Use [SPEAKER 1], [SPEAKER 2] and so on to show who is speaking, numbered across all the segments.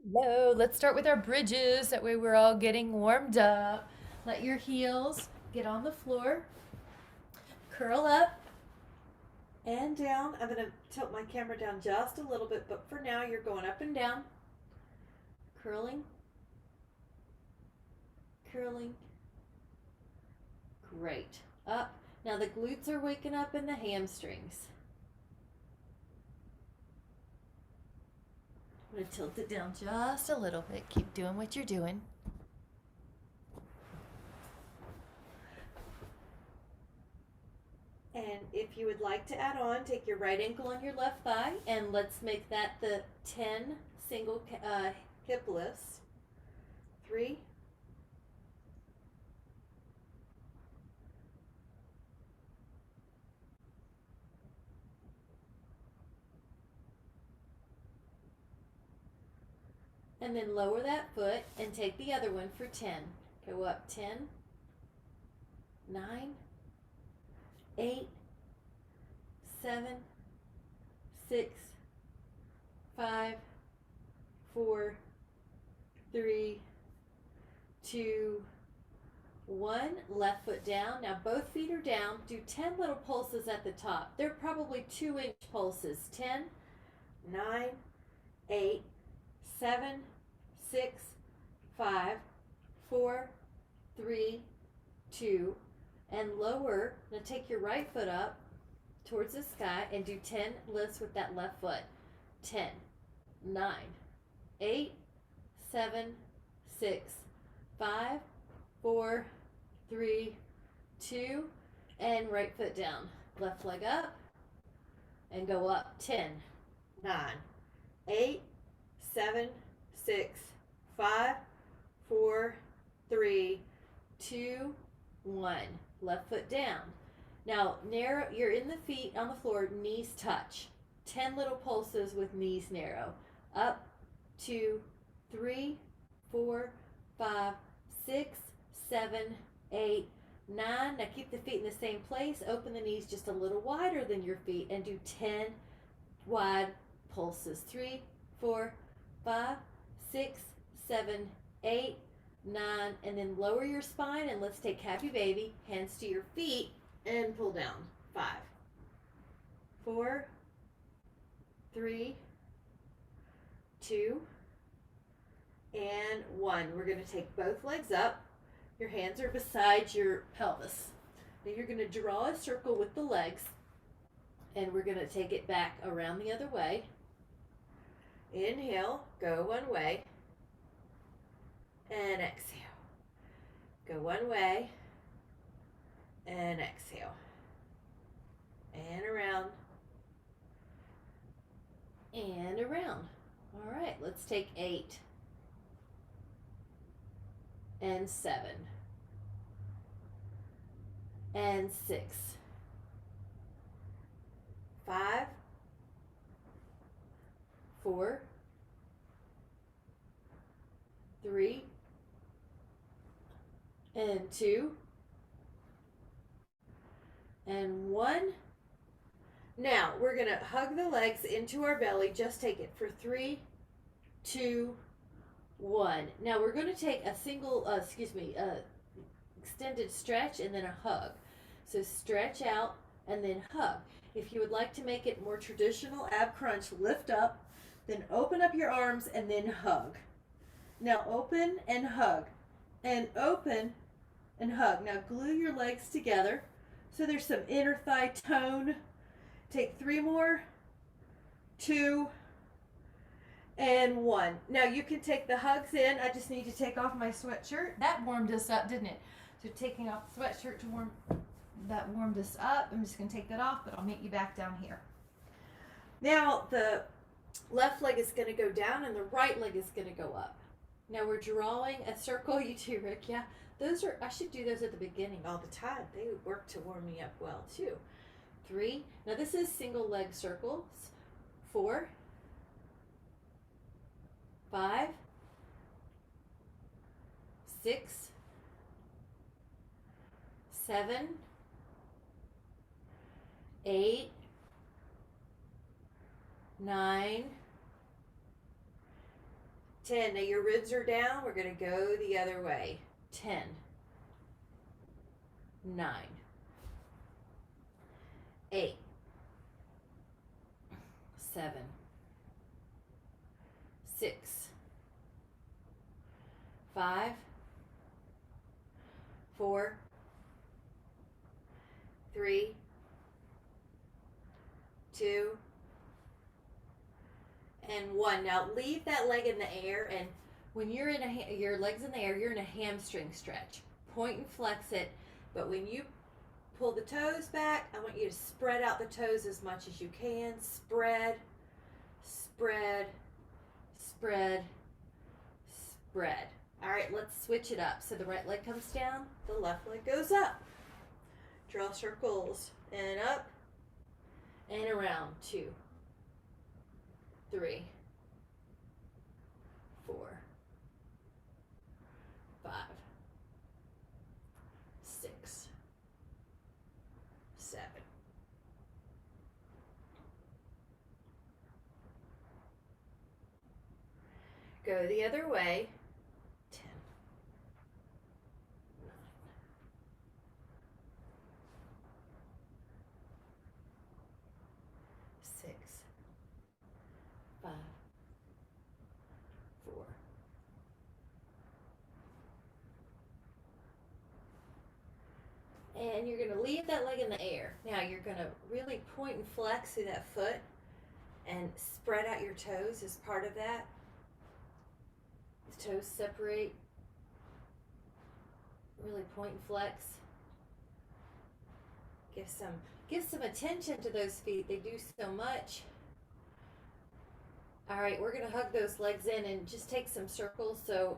[SPEAKER 1] Hello, let's start with our bridges. That way we're all getting warmed up. Let your heels get on the floor. Curl up and down. I'm going to tilt my camera down just a little bit, but for now you're going up and down. Curling, curling. Great. Up. Now the glutes are waking up and the hamstrings. I'm going to tilt it down just a little bit. Keep doing what you're doing. And if you would like to add on, take your right ankle on your left thigh and let's make that the 10 single hip lifts. 3, and then lower that foot and take the other one for 10. Go up 10, 9, 8, 7, 6, 5, 4, 3, 2, 1. Left foot down. Now both feet are down. Do 10 little pulses at the top. They're probably 2-inch pulses. 10, 9, 8, 7, 6, 5, 4, 3, 2, and lower. Now take your right foot up towards the sky and do 10 lifts with that left foot. 10, 9, 8, 7, 6, 5, 4, 3, 2, and right foot down. Left leg up and go up. 10, 9, 8, 7, 6, 5, 4, 3, 2, 1. Left foot down. Now narrow, you're in the feet on the floor, knees touch. 10 little pulses with knees narrow. Up, 2, 3, 4, 5, 6, 7, 8, 9. Now keep the feet in the same place. Open the knees just a little wider than your feet and do 10 wide pulses. 3, 4, 5, 6, 7, 8, 9, and then lower your spine and let's take happy baby. Hands to your feet and pull down. 5, 4, 3, 2, and 1. We're going to take both legs up. Your hands are beside your pelvis. Then you're going to draw a circle with the legs and we're going to take it back around the other way. Inhale, go one way, and exhale. Go one way, and exhale. And around, and around. All right, let's take 8, and 7, and 6, 5, 4, 3, and 2, and 1. Now we're going to hug the legs into our belly. Just take it for 3, 2, 1. Now we're going to take a single, extended stretch and then a hug. So stretch out and then hug. If you would like to make it more traditional ab crunch, lift up, then open up your arms and then hug. Now open and hug, and open and hug. Now glue your legs together so there's some inner thigh tone. Take 3 more, 2, and 1. Now you can take the hugs in. I just need to take off my sweatshirt. That warmed us up, didn't it? So taking off the sweatshirt to warmed us up. I'm just going to take that off, but I'll meet you back down here. Now the left leg is going to go down and the right leg is going to go up. Now we're drawing a circle. You too, Rick. Yeah, those are, I should do those at the beginning all the time. They would work to warm me up well too. 3. Now this is single leg circles. 4, 5, 6, 7, 8, 9, 10. Now your ribs are down. We're going to go the other way. 10, 9, 8, 7, 6, 5, 4, 3, 2, and 1. Now leave that leg in the air, and when you're in your legs in the air, you're in a hamstring stretch. Point and flex it, but when you pull the toes back, I want you to spread out the toes as much as you can. Spread, spread, spread, spread. All right, let's switch it up. So the right leg comes down, the left leg goes up. Draw circles and up and around. 2, 3, 4, 5, 6, 7. Go the other way. 10, 9, 6, 5, 4, 3. And you're going to leave that leg in the air. Now you're going to really point and flex through that foot and spread out your toes as part of that. The toes separate. Really point and flex. Give some attention to those feet. They do so much. All right, we're going to hug those legs in and just take some circles. So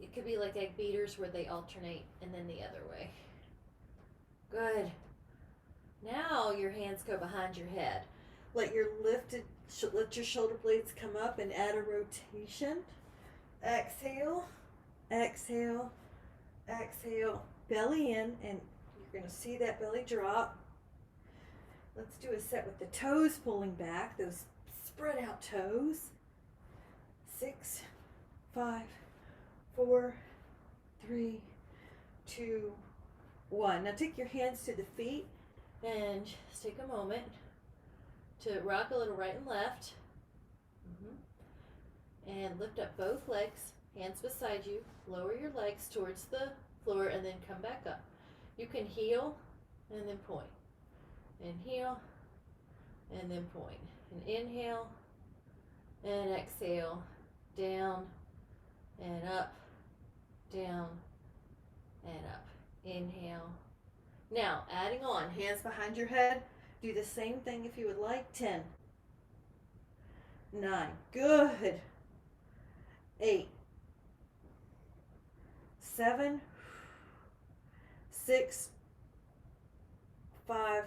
[SPEAKER 1] it could be like egg beaters where they alternate, and then the other way. Good. Now your hands go behind your head. Let your shoulder blades come up and add a rotation. Exhale, exhale, exhale. Belly in, and you're going to see that belly drop. Let's do a set with the toes pulling back, those spread out toes. 6, 5, 4, 3, 2, 1. Now take your hands to the feet and just take a moment to rock a little right and left. And lift up both legs, hands beside you. Lower your legs towards the floor and then come back up. You can heel and then point. Inhale and then point. And inhale and exhale. Down and up, down and up. Inhale. Now, adding on, hands behind your head. Do the same thing if you would like. 10, 9, good. 8, 7, 6, 5,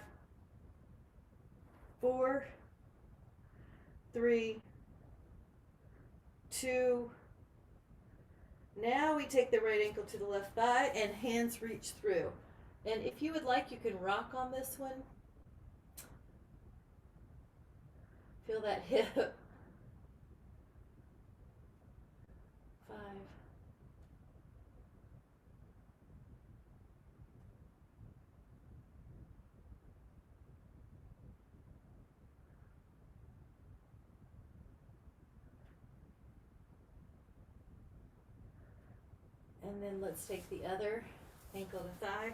[SPEAKER 1] 4, 3, 2. Now we take the right ankle to the left thigh and hands reach through. And if you would like, you can rock on this one. Feel that hip. 5. And then let's take the other ankle to thigh.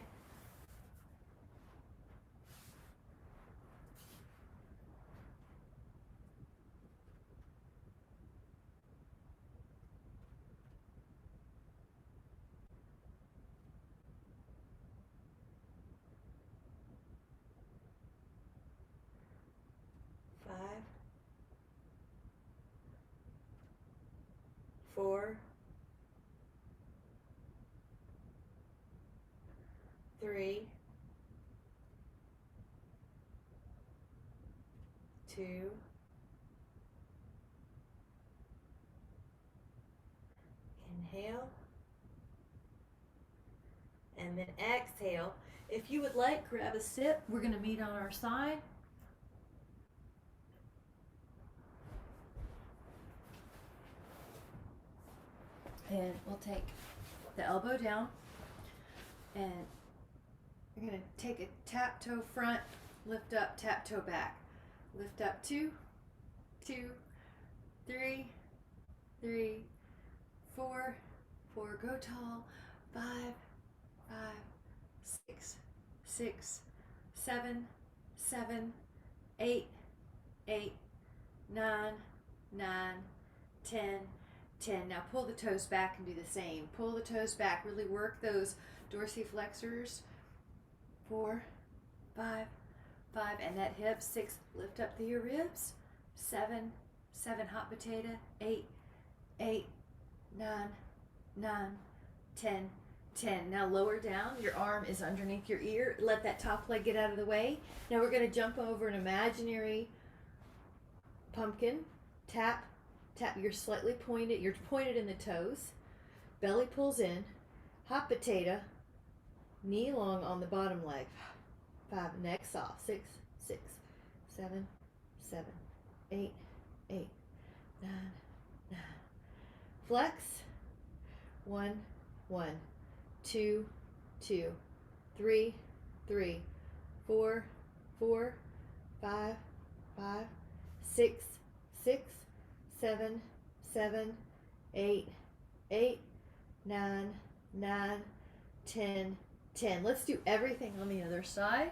[SPEAKER 1] Five, 4, 3, 2, inhale, and then exhale. If you would like, grab a sip. We're going to meet on our side. And we'll take the elbow down, and we're going to take a tap toe front, lift up, tap toe back. Lift up, 2, 2, 3, 3, 4, 4, go tall, 5, 5, 6, 6, 7, 7, 8, 8, 9, 9, 10, 10. Now pull the toes back and do the same. Pull the toes back, really work those dorsiflexors. 4, 5, 5, and that hip. 6, lift up through your ribs. 7, 7, hot potato. 8, 8, 9, 9, 10, 10. Now lower down, your arm is underneath your ear. Let that top leg get out of the way. Now we're going to jump over an imaginary pumpkin. Tap, tap, you're slightly pointed, you're pointed in the toes. Belly pulls in. Hot potato. Knee long on the bottom leg. 5, neck soft. 6, 6, 7, 7, 8, 8, 9, 9. Flex. 1, 1, 2, 2, 3, 3, 4, 4, 5, 5, 6, 6, 7, 7, 8, 8, 9, 9, 10, 10. Let's do everything on the other side.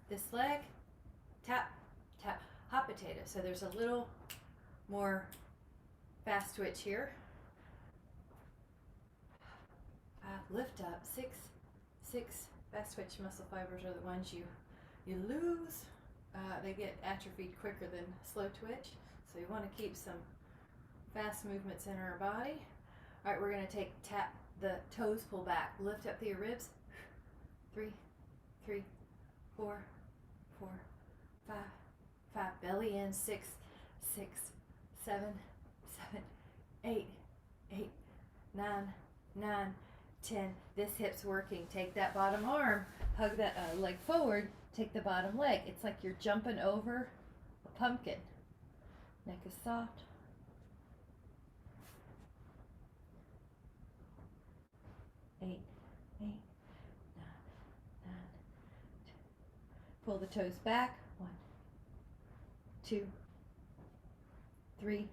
[SPEAKER 1] This leg, tap, tap, hot potato. So there's a little more fast twitch here. Lift up, 6, 6. Fast twitch muscle fibers are the ones you lose. They get atrophied quicker than slow twitch. So you want to keep some fast movements in our body. All right, we're going to tap the toes, pull back, lift up through your ribs. 3, 3, 4, 4, 5, 5. Belly in. 6, 6, 7, 7, 8, 8, 9, 9, 10. This hip's working. Take that bottom arm, hug that leg forward, take the bottom leg. It's like you're jumping over a pumpkin. Neck is soft. Eight, 8, 9, 9, 10. Pull the toes back. 1, 2, 3,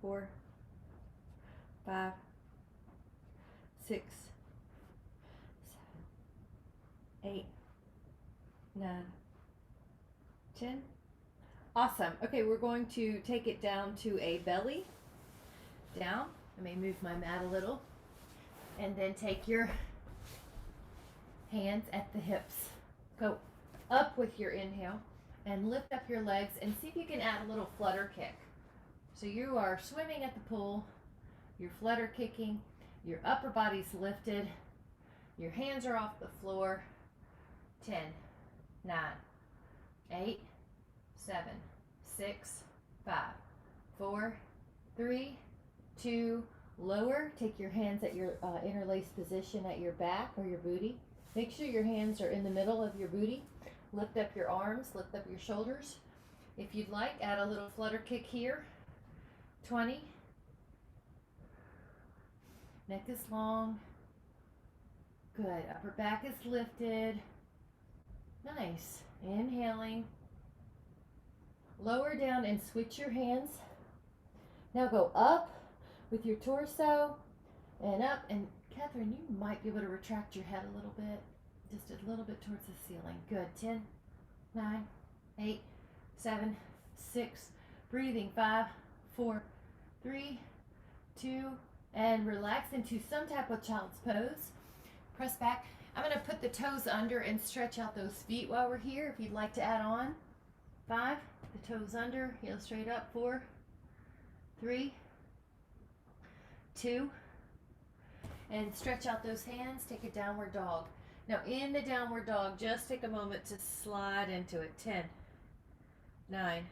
[SPEAKER 1] 4, 5, 6, 7, 8, 9, 10. Awesome. Okay, we're going to take it down to a belly. Down. I may move my mat a little. And then take your hands at the hips. Go up with your inhale and lift up your legs and see if you can add a little flutter kick. So you are swimming at the pool, you're flutter kicking, your upper body's lifted, your hands are off the floor. 10, 9, 8, 7, 6, 5, 4, 3, 2, lower. Take your hands at your interlaced position at your back or your booty. Make sure your hands are in the middle of your booty. Lift up your arms, lift up your shoulders. If you'd like, add a little flutter kick here. 20. Neck is long. Good. Upper back is lifted. Nice. Inhaling. Lower down and switch your hands. Now go up with your torso and up. And Catherine, you might be able to retract your head a little bit. Just a little bit towards the ceiling. Good. 10, 9, 8, 7, 6. Breathing. 5, 4, 3, 2, and relax into some type of child's pose. Press back. I'm going to put the toes under and stretch out those feet while we're here if you'd like to add on. 5, the toes under, heel straight up. 4, 3, 2, and stretch out those hands. Take a downward dog. Now in the downward dog, just take a moment to slide into it. 10, 9, 8,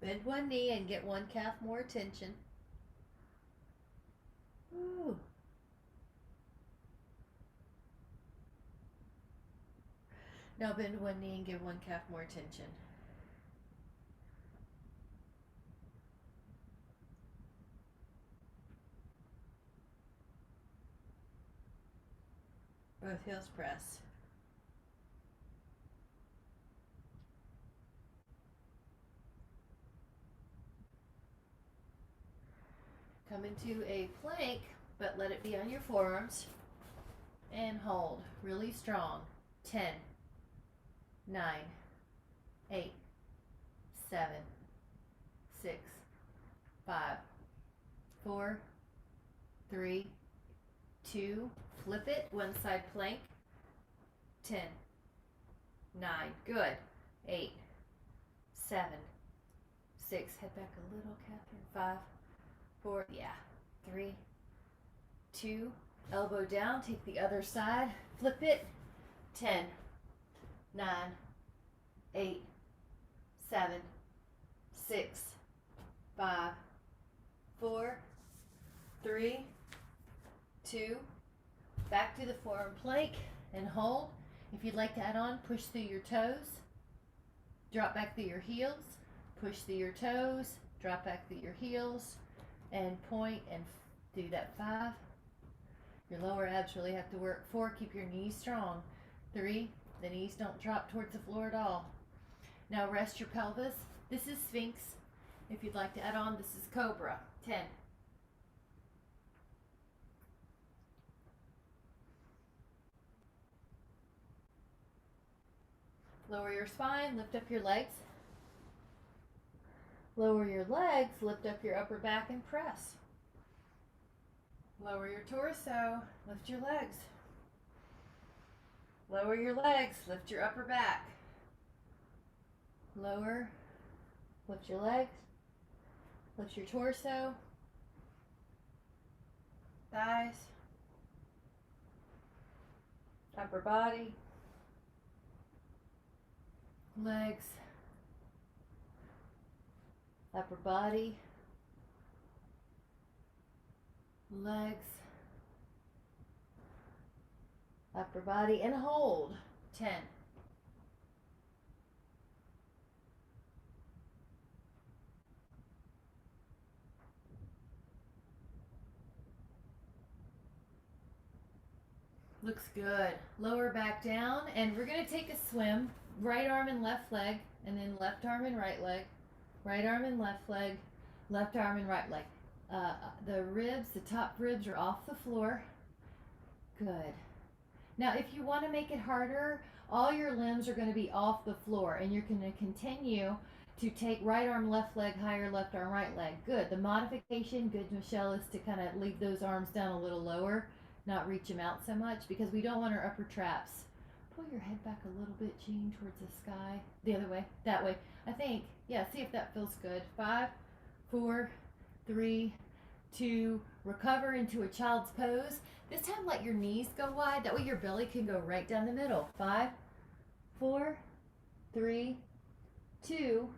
[SPEAKER 1] Bend one knee and get one calf more attention. Ooh. Now bend one knee and give one calf more attention. Both heels press. Come into a plank, but let it be on your forearms. And hold really strong. 10, 9, 8, 7, 6, 5, 4, 3, 2, flip it, one side plank. 10, 9, good. 8, 7, 6, head back a little, Catherine. 5, 4, yeah. 3, 2, elbow down, take the other side, flip it. 10, 9, 8, 7, 6, 5, 4, 3, 2, back to the forearm plank and hold. If you'd like to add on, push through your toes, drop back through your heels, push through your toes, drop back through your heels, and point and do that. 5. Your lower abs really have to work. 4, keep your knees strong. 3, the knees don't drop towards the floor at all. Now rest your pelvis. This is Sphinx. If you'd like to add on, this is Cobra. 10. Lower your spine, lift up your legs. Lower your legs, lift up your upper back and press. Lower your torso, lift your legs. Lower your legs, lift your upper back. Lower, lift your legs, lift your torso, thighs, upper body, legs, upper body, legs, upper body, and hold. 10. Looks good. Lower back down, and we're going to take a swim. Right arm and left leg, and then left arm and right leg. Right arm and left leg, left arm and right leg. The ribs, the top ribs are off the floor. Good. Now, if you want to make it harder, all your limbs are going to be off the floor, and you're going to continue to take right arm, left leg higher, left arm, right leg. Good. The modification, good, Michelle, is to kind of leave those arms down a little lower, not reach them out so much, because we don't want our upper traps. Pull your head back a little bit, Jean, towards the sky. The other way, that way. I think, yeah, see if that feels good. 5, 4, 3, 2, recover into a child's pose. This time let your knees go wide. That way your belly can go right down the middle. 5, 4, 3, 2,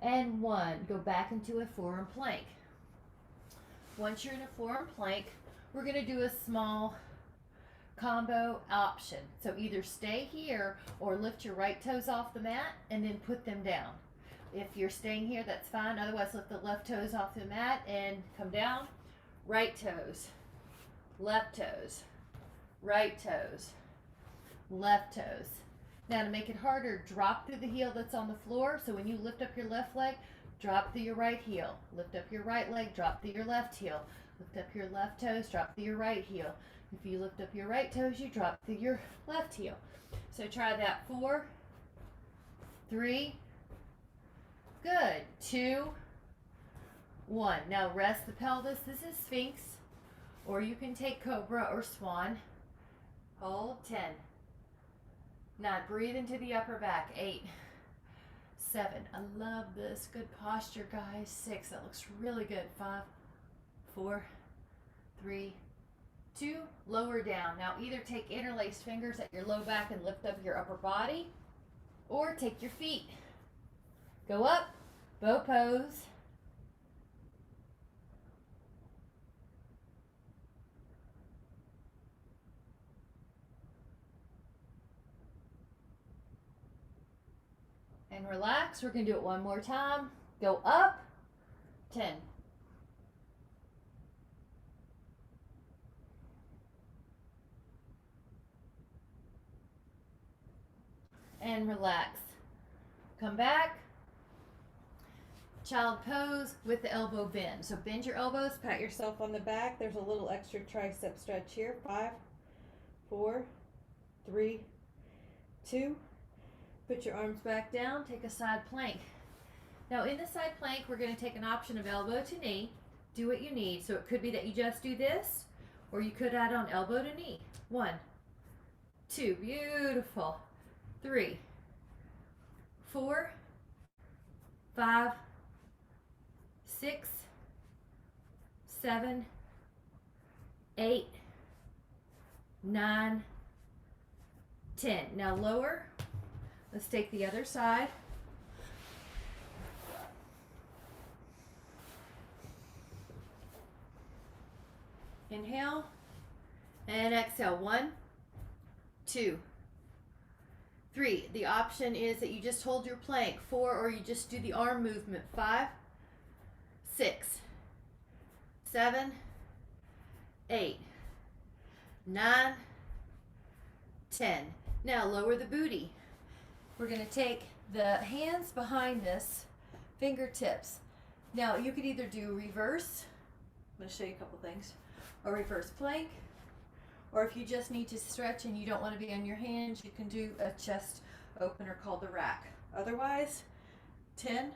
[SPEAKER 1] and 1. Go back into a forearm plank. Once you're in a forearm plank, we're going to do a small combo option. So either stay here or lift your right toes off the mat and then put them down. If you're staying here, that's fine. Otherwise, lift the left toes off the mat and come down. Right toes, left toes, right toes, left toes. Now to make it harder, drop through the heel that's on the floor. So when you lift up your left leg, drop through your right heel. Lift up your right leg, drop through your left heel. Lift up your left toes, drop through your right heel. If you lift up your right toes, you drop through your left heel. So try that. 4, 3, good. 2, 1. Now rest the pelvis. This is Sphinx, or you can take Cobra or Swan. Hold. 10. 9. Breathe into the upper back. 8, 7. I love this. Good posture, guys. 6. That looks really good. 5, 4, 3, 2, lower down. Now either take interlaced fingers at your low back and lift up your upper body, or take your feet. Go up, Bow pose. And relax. We're going to do it one more time. Go up, 10. And relax. Come back. Child pose with the elbow bend. So bend your elbows, pat yourself on the back. There's a little extra tricep stretch here. 5, 4, 3, 2. Put your arms back down. Take a side plank. Now in the side plank, we're going to take an option of elbow to knee. Do what you need. So it could be that you just do this, or you could add on elbow to knee. 1, 2, beautiful. 3, 4, 5, 6, 7, 8, 9, 10. Now lower. Let's take the other side. Inhale and exhale. 1, 2, 3. The option is that you just hold your plank. 4, or you just do the arm movement. 5, 6, 7, 8, 9, 10. Now lower the booty. We're going to take the hands behind us, fingertips. Now you could either do reverse, I'm going to show you a couple things, or reverse plank, or if you just need to stretch and you don't want to be on your hands, you can do a chest opener called the rack. Otherwise, 10,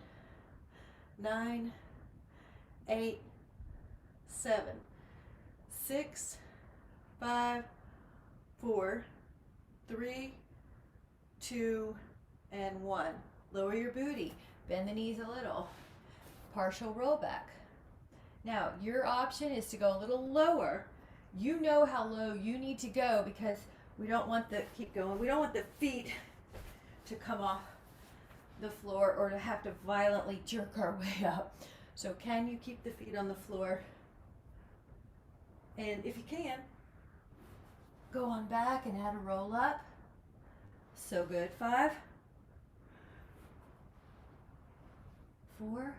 [SPEAKER 1] 9, 8, 7, 6, 5, 4, 3, 2, and 1. Lower your booty. Bend the knees a little. Partial rollback. Now, your option is to go a little lower. You know how low you need to go because we don't want the, keep going, we don't want the feet to come off the floor or to have to violently jerk our way up. So can you keep the feet on the floor? And if you can, go on back and add a roll up. So good. 5, 4,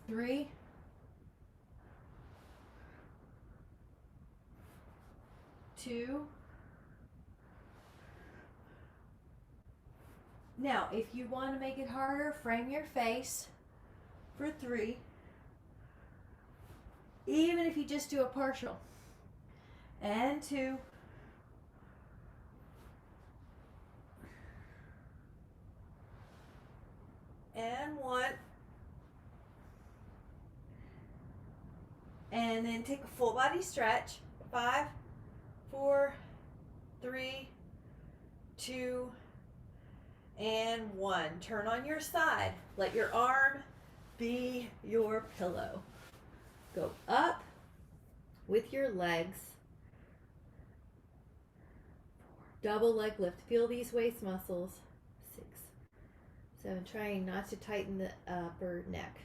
[SPEAKER 1] 3, 2. Now, if you want to make it harder, frame your face for 3. Even if you just do a partial. And 2. And 1. And then take a full body stretch. 5, 4, 3, 2, and 1. Turn on your side. Let your arm be your pillow. Go up with your legs. Double leg lift. Feel these waist muscles. 6, 7. Trying not to tighten the upper neck.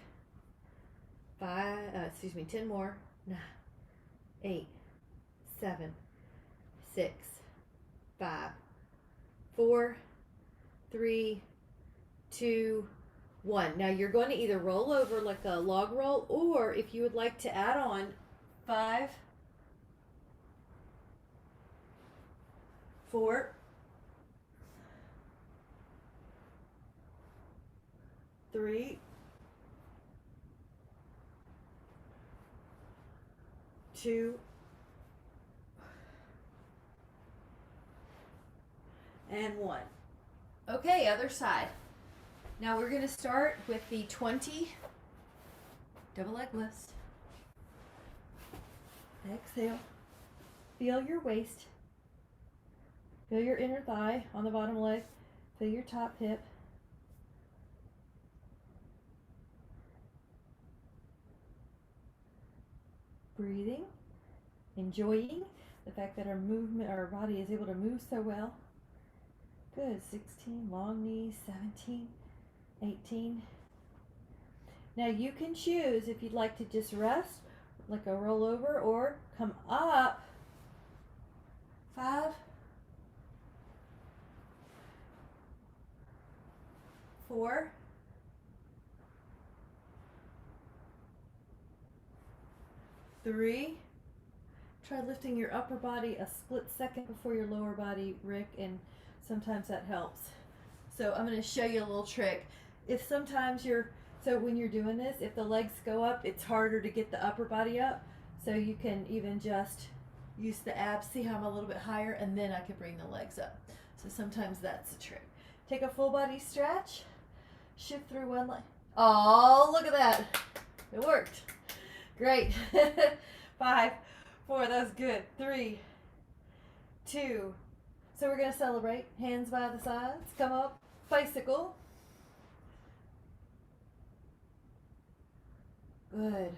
[SPEAKER 1] 10 more. 9, 8, 7, 6, 5, 4, 3, 2, 1. Now you're going to either roll over like a log roll, or if you would like to add on 5, 4, 3, 2, and 1. Okay, other side. Now we're going to start with the 20 double leg lifts. Exhale. Feel your waist. Feel your inner thigh on the bottom leg. Feel your top hip. Breathing, enjoying the fact that our body is able to move so well. Good. 16, long knees. 17, 18. Now you can choose if you'd like to just rest, like a rollover, or come up. 5, 4, 3. Try lifting your upper body a split second before your lower body, Rick, and sometimes that helps. So I'm going to show you a little trick. If sometimes when you're doing this, if the legs go up, it's harder to get the upper body up. So you can even just use the abs. See how I'm a little bit higher, and then I can bring the legs up. So sometimes that's a trick. Take a full body stretch. Shift through one leg. Oh, look at that. It worked. Great. 5, 4, that's good. 3, 2. So we're going to celebrate. Hands by the sides. Come up. Bicycle. Good.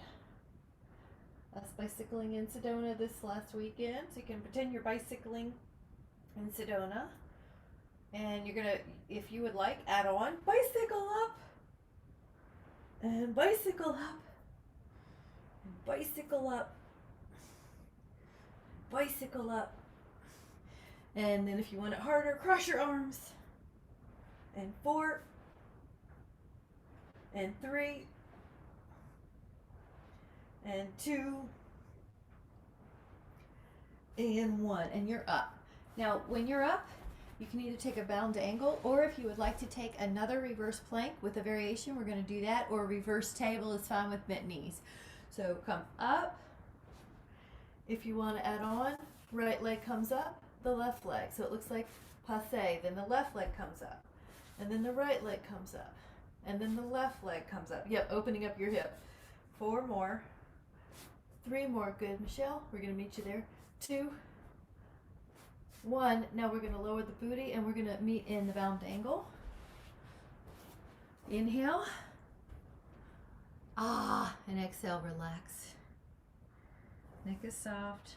[SPEAKER 1] Us bicycling in Sedona this last weekend. So you can pretend you're bicycling in Sedona. And you're going to, if you would like, add on. Bicycle up. And bicycle up. And bicycle up. Bicycle up. And then if you want it harder, cross your arms. And 4. And 3. And 2. And 1. And you're up. Now, when you're up, you can either take a bound angle, or if you would like to take another reverse plank with a variation, we're going to do that, or reverse table is fine with bent knees. So come up. If you want to add on, right leg comes up, the left leg. So it looks like passe. Then the left leg comes up. And then the right leg comes up. And then the left leg comes up. Yep, opening up your hip. 4 more. 3 more. Good, Michelle. We're going to meet you there. 2, 1. Now we're going to lower the booty and we're going to meet in the bound angle. Inhale. And exhale, relax. Neck is soft.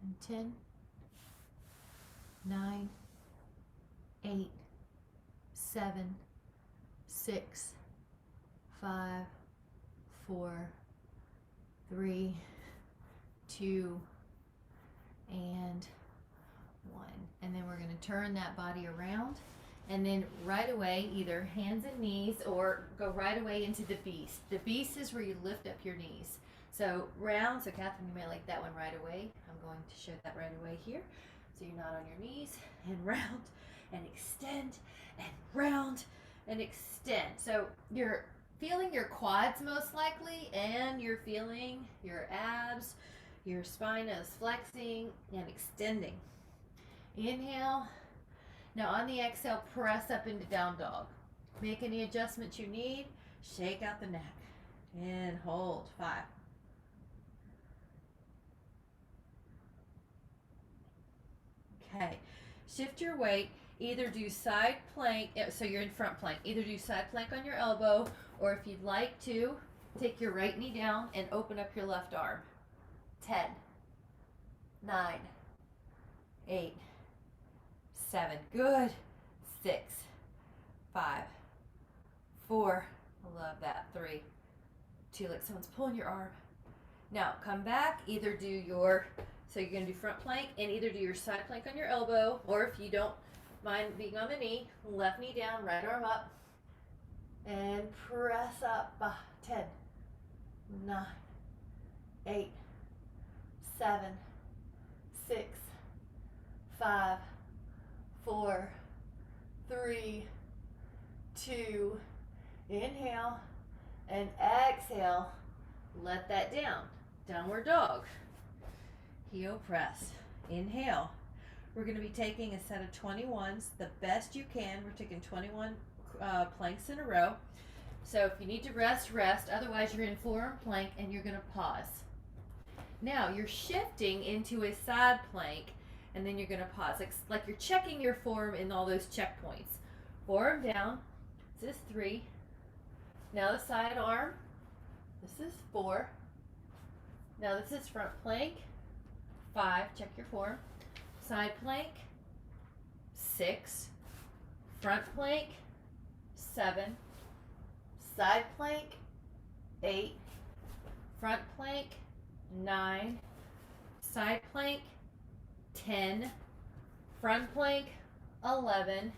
[SPEAKER 1] And 10, 9, 8, 7, 6, 5, 4, 3, 2, and 1. And then we're going to turn that body around, and then right away, either hands and knees, or go right away into the beast. The beast is where you lift up your knees. So round, so Catherine, you may like that one right away. I'm going to show that right away here. So you're not on your knees, and round, and extend, and round, and extend. So you're feeling your quads most likely, and you're feeling your abs, your spine is flexing and extending. Inhale. Now on the exhale, press up into down dog. Make any adjustments you need. Shake out the neck. And hold. 5. Okay. Shift your weight. Either do side plank, so you're in front plank. Either do side plank on your elbow, or if you'd like to, take your right knee down and open up your left arm. 10, 9, 8, 7. Good. 6, 5, 4. I love that. 3, 2. Like someone's pulling your arm. Now come back. Either do your, so you're going to do front plank, and either do your side plank on your elbow, or if you don't mind being on the knee, left knee down, right arm up, and press up. 10, 9, 8, 7, 6, 5, 4, 3, 2. Inhale and exhale. Let that down. Downward dog. Heel press. Inhale. We're going to be taking a set of 21s, the best you can. We're taking 21 planks in a row. So if you need to rest, rest. Otherwise, you're in forearm plank and you're going to pause. Now you're shifting into a side plank, and then you're going to pause, like you're checking your form in all those checkpoints. Forearm down. This is 3. Now the side arm. This is 4. Now this is front plank. 5. Check your form. Side plank. 6. Front plank. 7. Side plank. 8. Front plank. 9. Side plank. 10. Front plank. 11.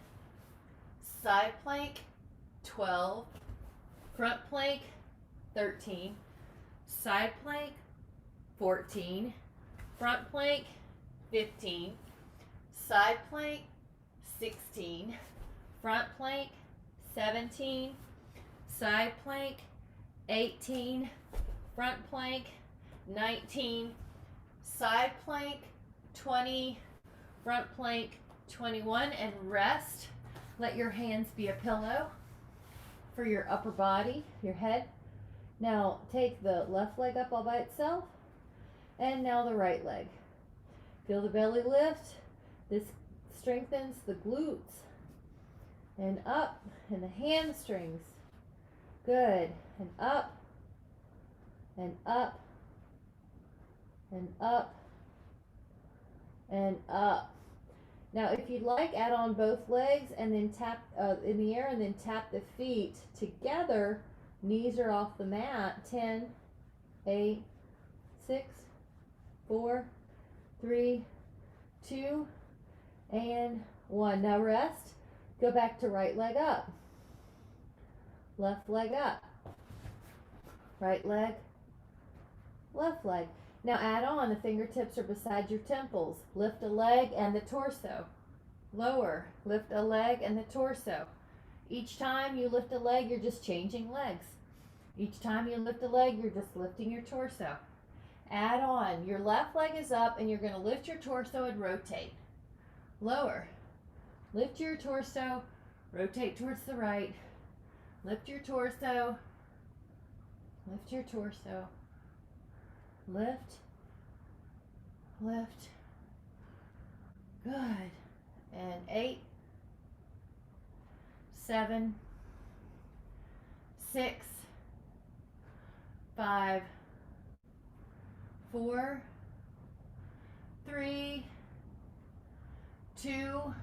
[SPEAKER 1] Side plank. 12. Front plank. 13. Side plank. 14. Front plank. 15. Side plank. 16. Front plank. 17. Side plank. 18. Front plank. 19. Side plank. 20. Front plank. 21. And rest. Let your hands be a pillow for your upper body, your head. Now take the left leg up all by itself, and now the right leg. Feel the belly lift. This strengthens the glutes. And up, and the hamstrings. Good. And up, and up, and up, and up. Now, if you'd like, add on both legs and then tap in the air and then tap the feet together. Knees are off the mat. 10, 8, 6, 4, 3, 2, and 1. Now rest. Go back to right leg up. Left leg up. Right leg. Left leg. Now add on, the fingertips are beside your temples. Lift a leg and the torso. Lower. Lift a leg and the torso. Each time you lift a leg, you're just changing legs. Each time you lift a leg, you're just lifting your torso. Add on. Your left leg is up and you're going to lift your torso and rotate. Lower. Lift your torso. Rotate towards the right. Lift your torso. Lift your torso. Lift, lift, good, and 8, 7, 6, 5, 4, 3, 2,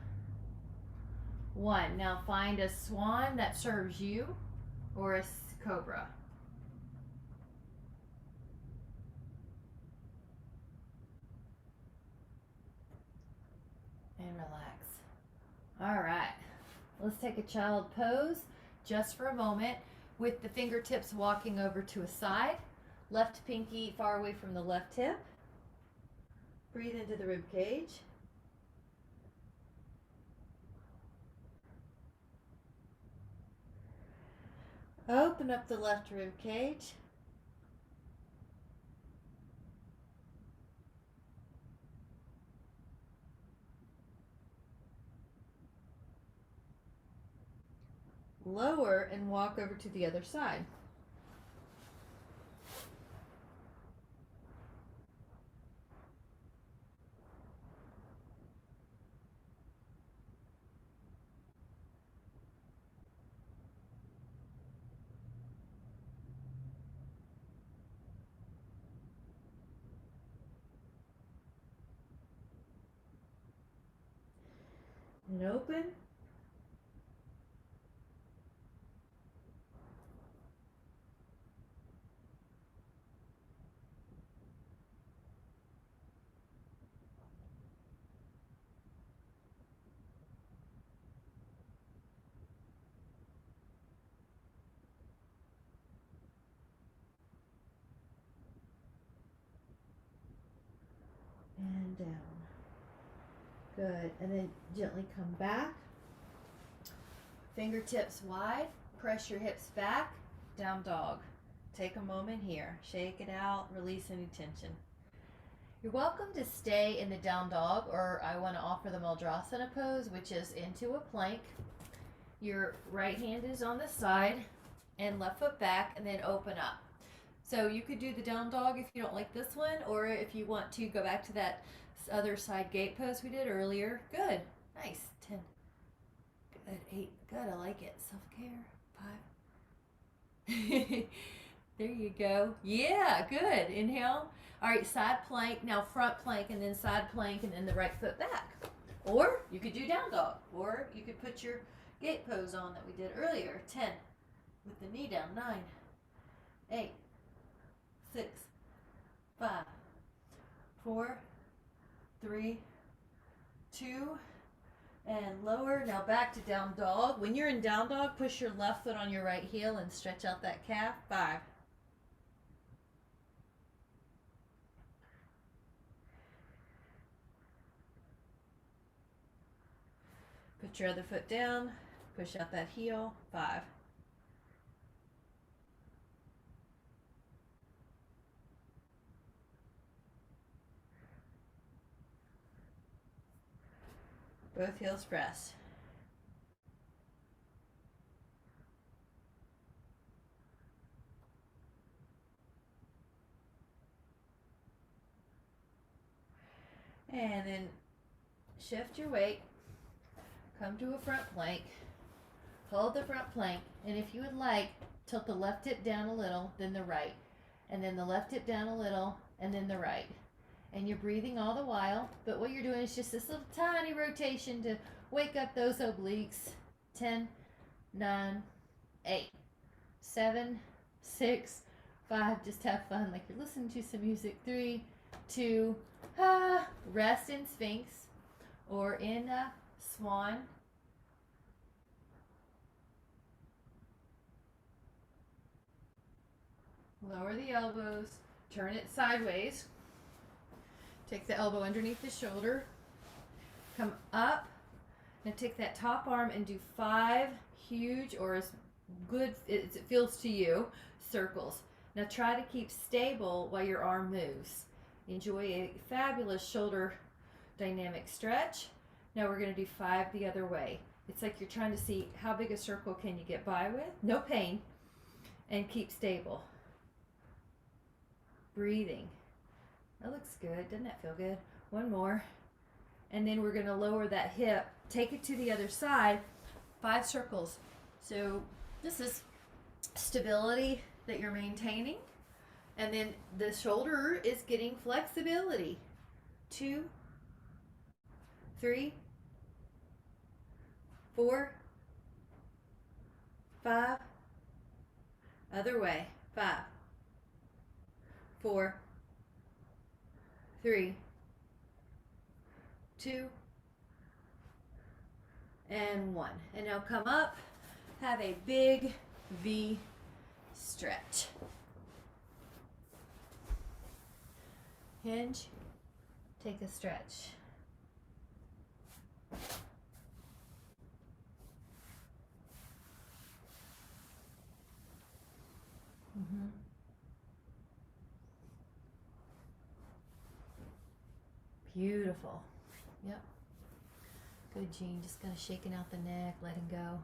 [SPEAKER 1] 1. Now find a swan that serves you or a cobra. And relax. All right, let's take a child pose just for a moment with the fingertips walking over to a side. Left pinky far away from the left hip. Breathe into the rib cage. Open up the left rib cage. Lower and walk over to the other side. And open. And down. Good. And then gently come back. Fingertips wide. Press your hips back. Down dog. Take a moment here. Shake it out. Release any tension. You're welcome to stay in the down dog, or I want to offer the Maldrasana pose, which is into a plank. Your right hand is on the side. and left foot back, and then open up. So you could do the down dog if you don't like this one, or if you want to go back to that other side gate pose we did earlier. Good. Nice. 10. Good. 8. Good. I like it. Self-care. 5. There you go. Yeah. Good. Inhale. All right. Side plank. Now front plank and then side plank and then the right foot back. Or you could do down dog. Or you could put your gate pose on that we did earlier. 10. With the knee down. 9. 8. 6. 5. 4. 3. 2. And lower. Now back to down dog. When you're in down dog, push your left foot on your right heel and stretch out that calf. 5. Put your other foot down. Push out that heel. 5. Both heels press. And then shift your weight. Come to a front plank. Hold the front plank. And if you would like, tilt the left hip down a little, then the right. And then the left hip down a little, and then the right. And you're breathing all the while, but what you're doing is just this little tiny rotation to wake up those obliques. 10, 9, 8, 7, 6, 5. Just have fun like you're listening to some music. 3, 2, rest in Sphinx or in Swan. Lower the elbows, turn it sideways. Take the elbow underneath the shoulder. Come up and take that top arm and do 5 huge, or as good as it feels to you, circles. Now try to keep stable while your arm moves. Enjoy a fabulous shoulder dynamic stretch. Now we're going to do 5 the other way. It's like you're trying to see how big a circle can you get by with. No pain. And keep stable. Breathing. That looks good. Doesn't that feel good? One more. And then we're going to lower that hip. Take it to the other side. 5 circles. So this is stability that you're maintaining. And then the shoulder is getting flexibility. 2, 3, 4, 5. Other way. 5, 4, 3, 2, and 1. And now come up, have a big V stretch. Hinge, take a stretch. Beautiful. Yep. Good, Jean. Just kind of shaking out the neck, letting go.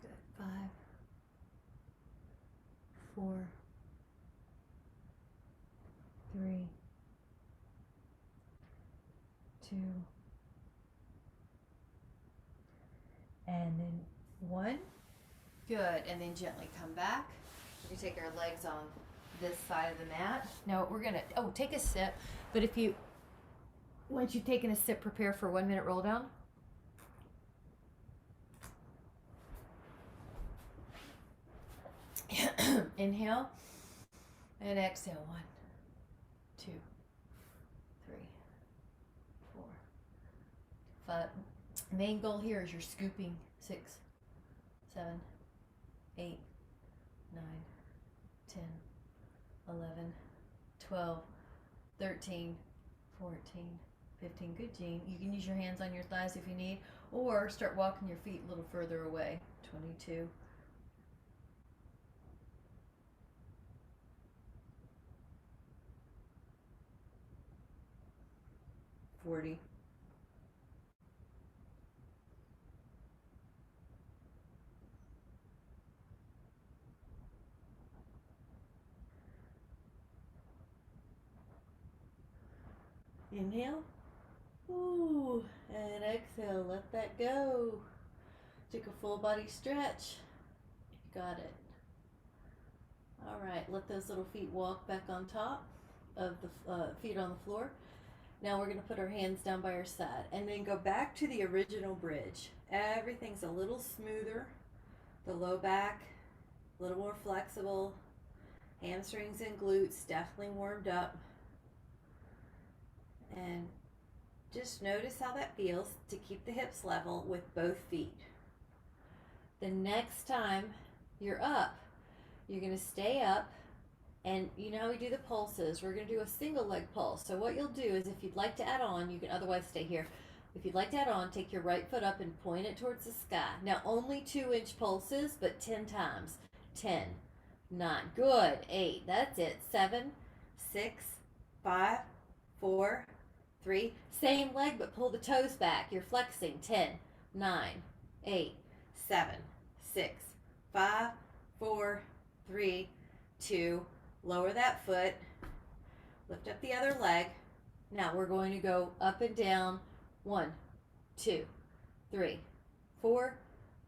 [SPEAKER 1] Good. 5, 4, 3, 2, and then 1. Good. And then gently come back. We take our legs on this side of the mat. Now we're gonna, take a sip. But once you've taken a sip, prepare for 1 minute roll down. Inhale and exhale. 1, 2, 3, 4, 5. Main goal here is you're scooping. 6, 7, 8, 9, 10, 11, 12, 13, 14, 15. Good, Jean. You can use your hands on your thighs if you need, or start walking your feet a little further away. 22. 40. 40. Inhale. Ooh, and exhale. Let that go. Take a full body stretch. Got it. All right, let those little feet walk back on top of the feet on the floor. Now we're going to put our hands down by our side and then go back to the original bridge. Everything's a little smoother. The low back, a little more flexible. Hamstrings and glutes definitely warmed up. And just notice how that feels to keep the hips level with both feet. The next time you're up, you're going to stay up. And you know how we do the pulses. We're going to do a single leg pulse. So what you'll do is, if you'd like to add on, you can otherwise stay here. If you'd like to add on, take your right foot up and point it towards the sky. Now only 2-inch pulses, but 10 times. 10, 9, good, 8, that's it. 7, 6, 5, 4, 3. Same leg, but pull the toes back. You're flexing. 10, 9, 8, 7, 6, 5, 4, 3, 2. Lower that foot, lift up the other leg. Now we're going to go up and down. 1, 2, 3, 4,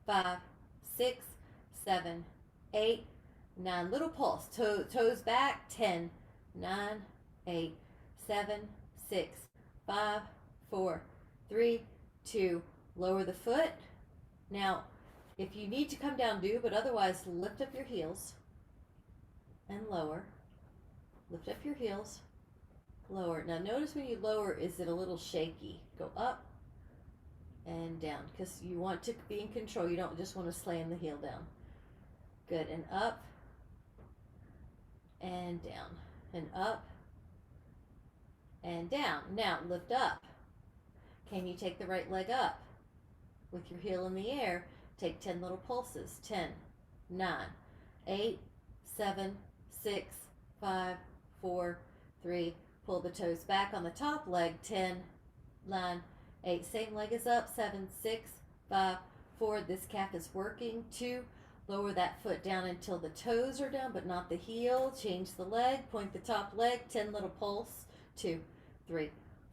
[SPEAKER 1] 5, 6, 7, 8, 9. Little pulse. Toes back. 10, 9, 8, 7, 6, 5, 4, 3, 2. Lower the foot. Now, if you need to come down, do, but otherwise lift up your heels. And lower. Lift up your heels. Lower. Now notice when you lower, is it a little shaky? Go up and down, because you want to be in control. You don't just want to slam the heel down. Good. And up and down. And up and down. Now lift up. Can you take the right leg up? With your heel in the air, take 10 little pulses. 10, 9, 8, 7, 6, 5, 4, 3. Pull the toes back on the top leg. 10, 9, 8. Same leg is up. 7, 6, 5, 4. This calf is working. 2. Lower that foot down until the toes are down, but not the heel. Change the leg. Point the top leg. 10 little pulse. 2, 3,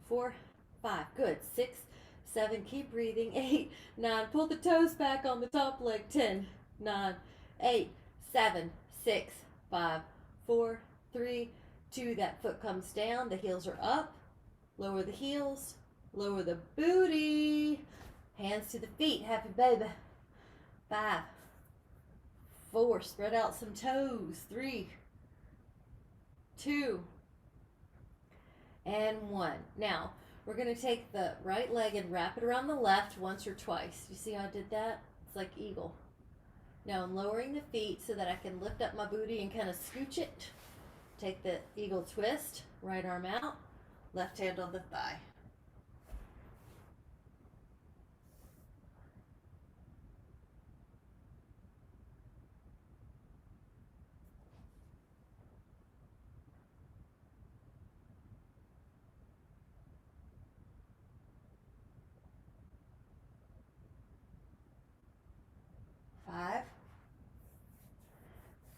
[SPEAKER 1] 4, 5. Good. 6, 7. Keep breathing. 8, 9. Pull the toes back on the top leg. 10, 9, 8, 7, 6, 5, 4, 3, 2. That foot comes down. The heels are up. Lower the heels. Lower the booty. Hands to the feet. Happy baby. 5, 4. Spread out some toes. 3, 2, and 1. Now, we're going to take the right leg and wrap it around the left once or twice. You see how I did that? It's like eagle. Now I'm lowering the feet so that I can lift up my booty and kind of scooch it. Take the eagle twist, right arm out, left hand on the thigh. Five,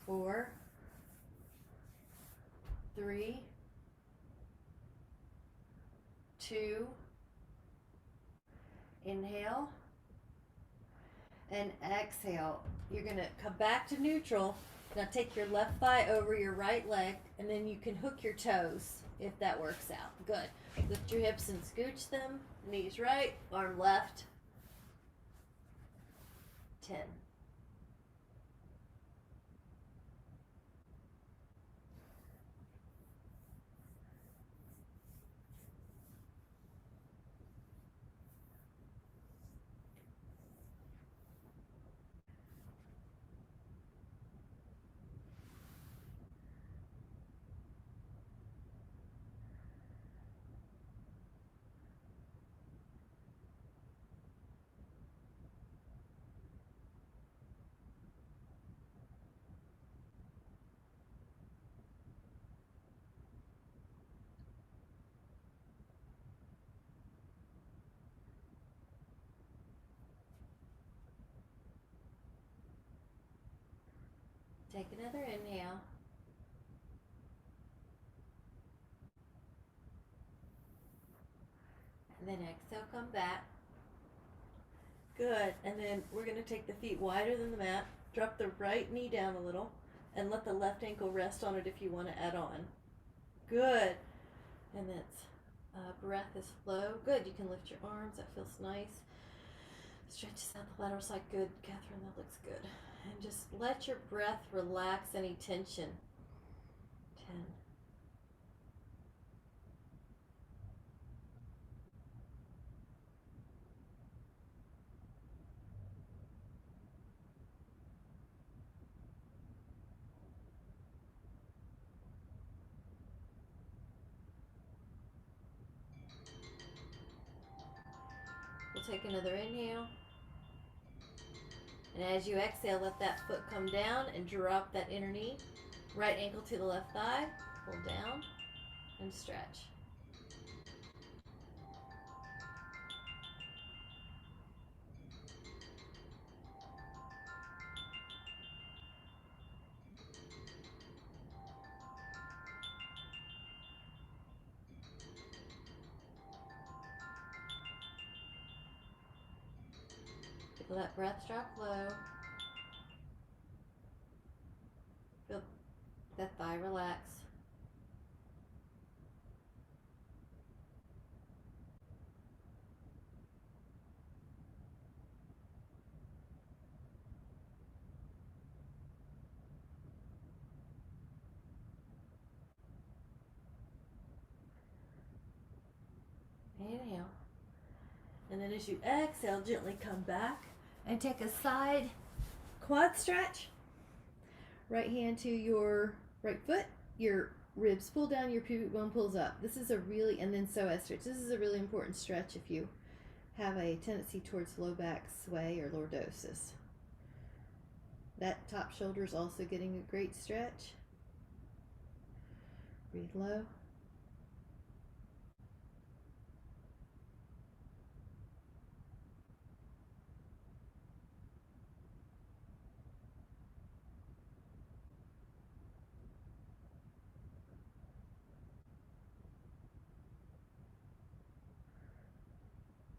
[SPEAKER 1] 4, 3, 2, inhale, and exhale. You're going to come back to neutral Now take your left thigh over your right leg, and then you can hook your toes if that works out. Good. Lift your hips and scooch them. Knees right, arm left. 10. Take another inhale. And then exhale, come back. Good. And then we're going to take the feet wider than the mat. Drop the right knee down a little and let the left ankle rest on it if you want to add on. Good. And that's breath is flow. Good. You can lift your arms. That feels nice. Stretches out the lateral side. Good, Catherine. That looks good. And just let your breath relax any tension. 10. We'll take another inhale. And as you exhale, let that foot come down and drop that inner knee. Right ankle to the left thigh. Pull down and stretch. Feel that breath drop low. Feel that thigh relax. Inhale. And then as you exhale, gently come back and take a side quad stretch. Right hand to your right foot, your ribs pull down, your pubic bone pulls up. This is a really, and then psoas stretch. This is a really important stretch if you have a tendency towards low back sway or lordosis. That top shoulder is also getting a great stretch. Breathe low.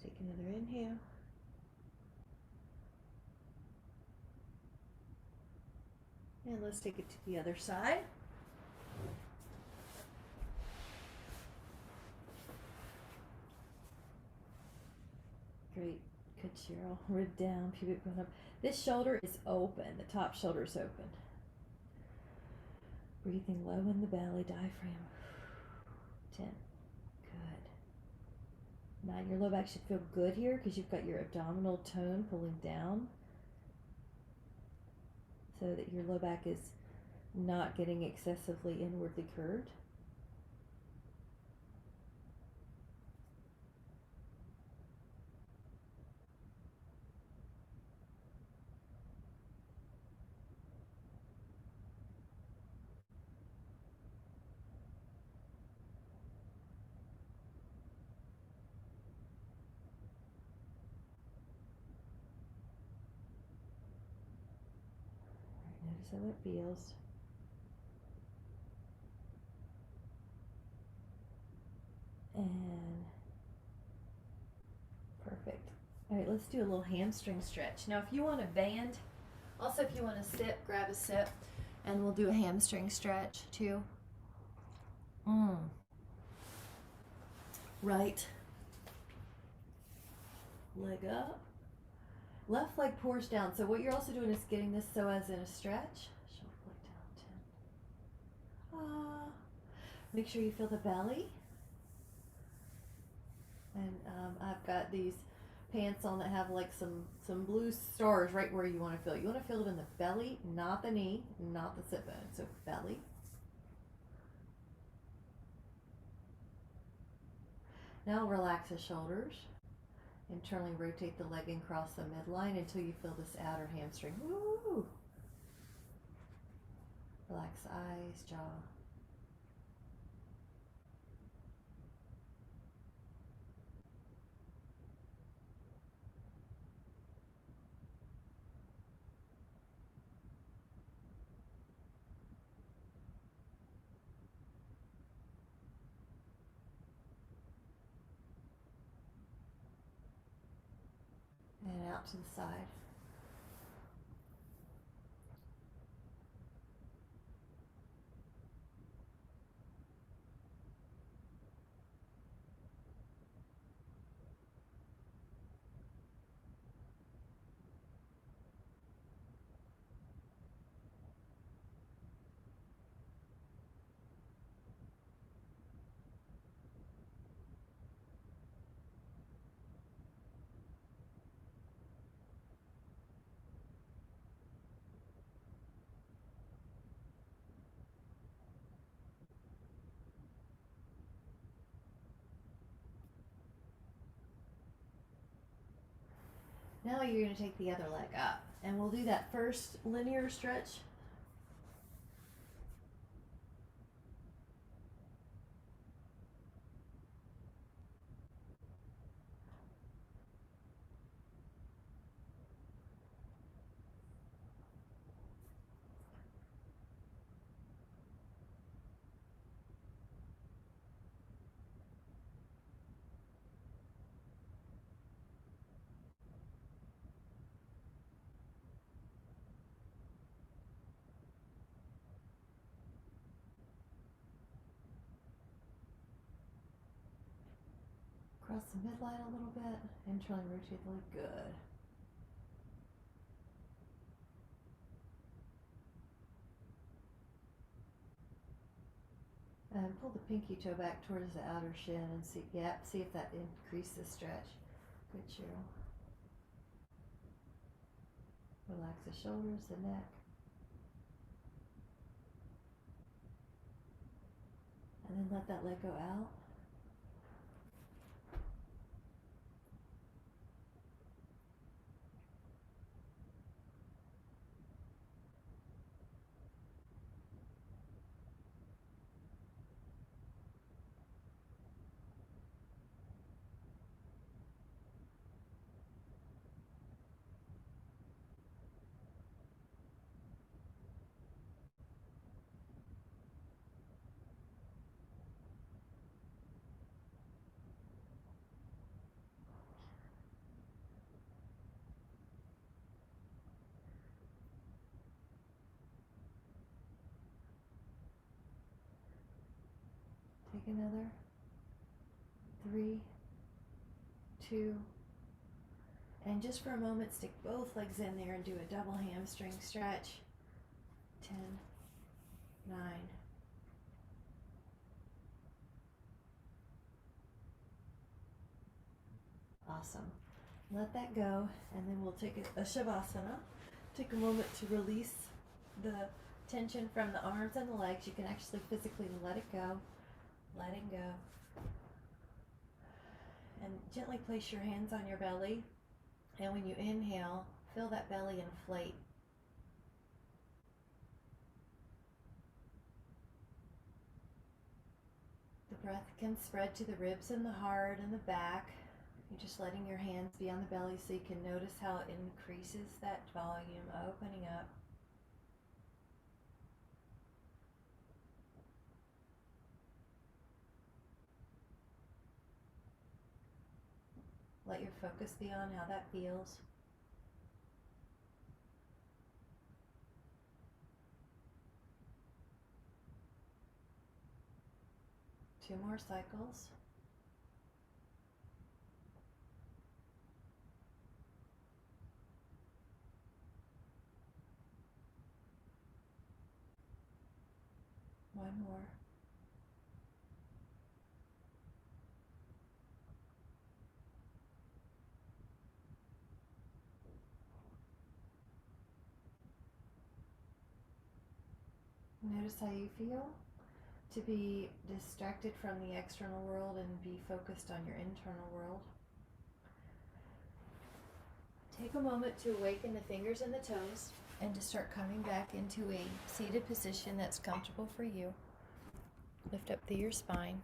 [SPEAKER 1] Take another inhale. And let's take it to the other side. Great. Good, Cheryl. Rib down, pubic bone up. This shoulder is open. The top shoulder is open. Breathing low in the belly, diaphragm. 10. Good. 9. Your low back should feel good here because you've got your abdominal tone pulling down so that your low back is not getting excessively inwardly curved. Notice how it feels. And perfect. All right, let's do a little hamstring stretch. Now, if you want a band, also if you want to sip, grab a sip. And we'll do a hamstring stretch too. Right leg up. Left leg pours down. So what you're also doing is getting this so as in a stretch. Shoulder blade down, 10. Make sure you feel the belly. And I've got these pants on that have like some blue stars right where you want to feel. You want to feel it in the belly, not the knee, not the sit bone. So belly. Now relax the shoulders. Internally rotate the leg and cross the midline until you feel this outer hamstring. Woo! Relax eyes, jaw. And out to the side. Now you're going to take the other leg up. And we'll do that first linear stretch. Cross the midline a little bit. Internally rotate the leg. Good. And pull the pinky toe back towards the outer shin and see, see if that increases the stretch. Good, Cheryl. Relax the shoulders, the neck. And then let that leg go out. Take another 3, 2, and just for a moment stick both legs in there and do a double hamstring stretch. 10, 9, awesome. Let that go, and then we'll take a Shavasana. Take a moment to release the tension from the arms and the legs. You can actually physically let it go. Letting go. And gently place your hands on your belly. And when you inhale, feel that belly inflate. The breath can spread to the ribs and the heart and the back. You're just letting your hands be on the belly so you can notice how it increases that volume, opening up. Let your focus be on how that feels. 2 more cycles. One more. Notice how you feel to be distracted from the external world and be focused on your internal world. Take a moment to awaken the fingers and the toes and to start coming back into a seated position that's comfortable for you. Lift up through your spine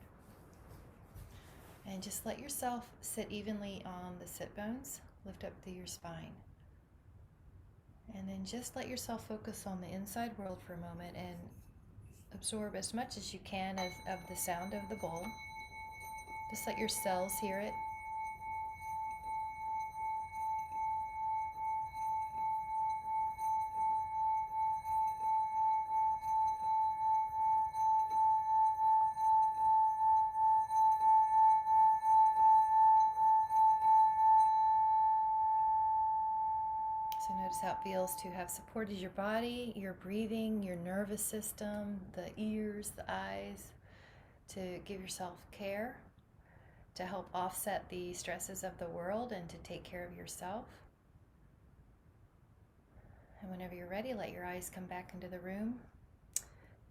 [SPEAKER 1] and just let yourself sit evenly on the sit bones. Lift up through your spine. And then just let yourself focus on the inside world for a moment and absorb as much as you can of the sound of the bowl. Just let your cells hear it. So notice how it feels to have supported your body, your breathing, your nervous system, the ears, the eyes, to give yourself care, to help offset the stresses of the world and to take care of yourself. And whenever you're ready, let your eyes come back into the room.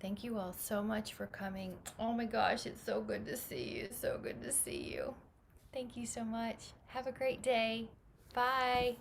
[SPEAKER 1] Thank you all so much for coming. Oh my gosh, it's so good to see you. It's so good to see you. Thank you so much. Have a great day. Bye.